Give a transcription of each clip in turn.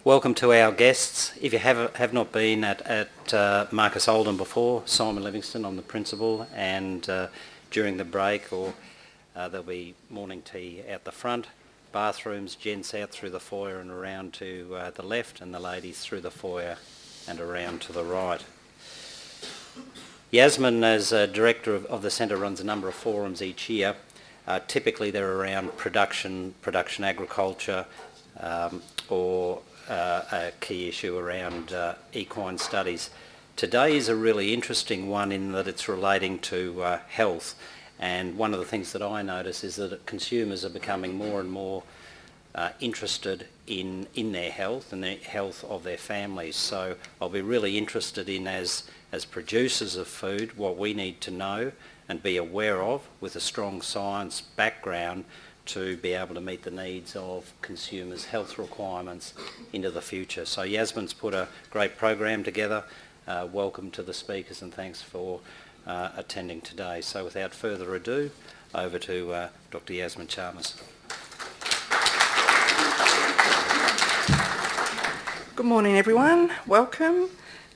Welcome to our guests. If you have not been at Marcus Oldham before, Simon Livingston, I'm the principal, and during the break there'll be morning tea out the front, bathrooms, gents out through the foyer and around to the left, and the ladies through the foyer and around to the right. Yasmin, as director of the centre, runs a number of forums each year. Typically they're around production agriculture, or a key issue around equine studies. Today is a really interesting one in that it's relating to health, and one of the things that I notice is that consumers are becoming more and more interested in their health and the health of their families. So I'll be really interested in, as producers of food, what we need to know and be aware of with a strong science background to be able to meet the needs of consumers' health requirements into the future. So Yasmin's put a great program together. Welcome to the speakers and thanks for attending today. So without further ado, over to Dr. Yasmin Chalmers. Good morning everyone, welcome.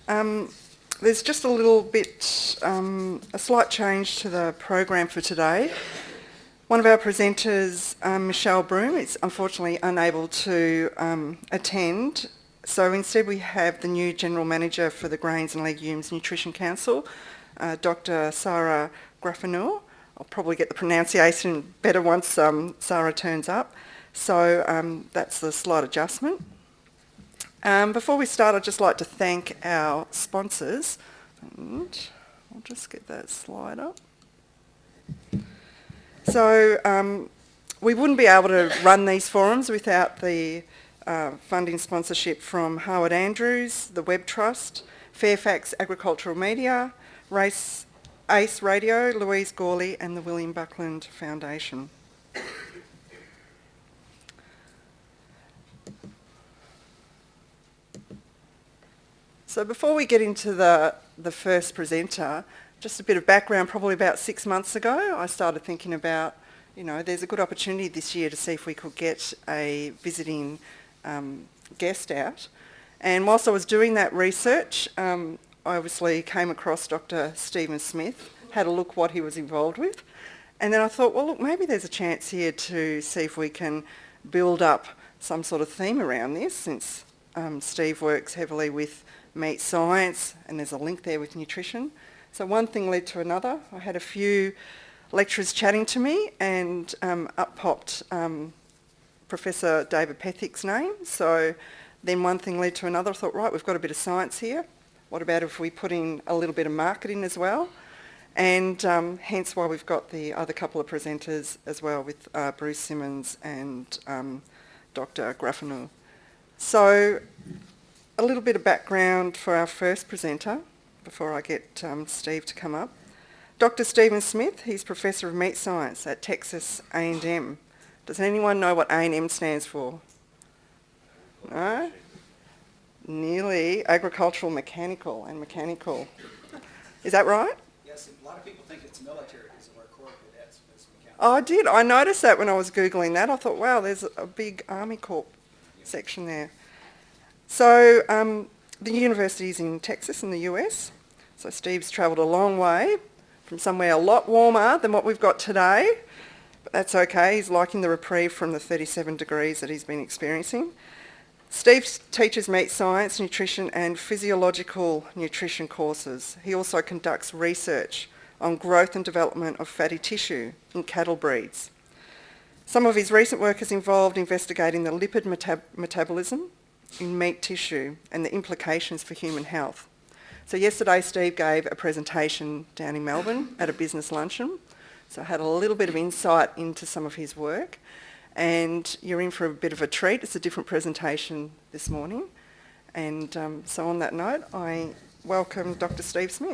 There's just a little bit, a slight change to the program for today. One of our presenters, Michelle Broom, is unfortunately unable to attend, so instead we have the new General Manager for the Grains and Legumes Nutrition Council, Dr. Sarah Graffanur. I'll probably get the pronunciation better once Sarah turns up, so that's the slight adjustment. Before we start, I'd just like to thank our sponsors, and I'll just get that slide up. So we wouldn't be able to run these forums without the funding sponsorship from Howard Andrews, the Webb Trust, Fairfax Agricultural Media, Ace Radio, Louise Gawley and the William Buckland Foundation. So before we get into the first presenter, just a bit of background. Probably about 6 months ago, I started thinking about, there's a good opportunity this year to see if we could get a visiting guest out. And whilst I was doing that research, I obviously came across Dr. Stephen Smith, had a look what he was involved with. And then I thought, well, look, maybe there's a chance here to see if we can build up some sort of theme around this, since Steve works heavily with meat science and there's a link there with nutrition. So one thing led to another. I had a few lecturers chatting to me and up popped Professor David Pethick's name. So then one thing led to another. I thought, right, we've got a bit of science here. What about if we put in a little bit of marketing as well? And hence why we've got the other couple of presenters as well, with Bruce Simmons and Dr. Graffanur. So a little bit of background for our first presenter before I get Steve to come up. Dr. Stephen Smith, he's Professor of Meat Science at Texas A&M. Does anyone know what A&M stands for? No? Nearly. Agricultural, mechanical and mechanical. Is that right? Yes, a lot of people think it's military because of our Corps cadets. Oh, I did. I noticed that when I was Googling that. I thought, wow, there's a big Army Corps section there. So the university is in Texas in the US. So Steve's travelled a long way from somewhere a lot warmer than what we've got today. But that's okay. He's liking the reprieve from the 37 degrees that he's been experiencing. Steve teaches meat science, nutrition and physiological nutrition courses. He also conducts research on growth and development of fatty tissue in cattle breeds. Some of his recent work has involved investigating the lipid metabolism in meat tissue and the implications for human health. So yesterday Steve gave a presentation down in Melbourne at a business luncheon. So I had a little bit of insight into some of his work, and you're in for a bit of a treat. It's a different presentation this morning. And so on that note, I welcome Dr. Steve Smith.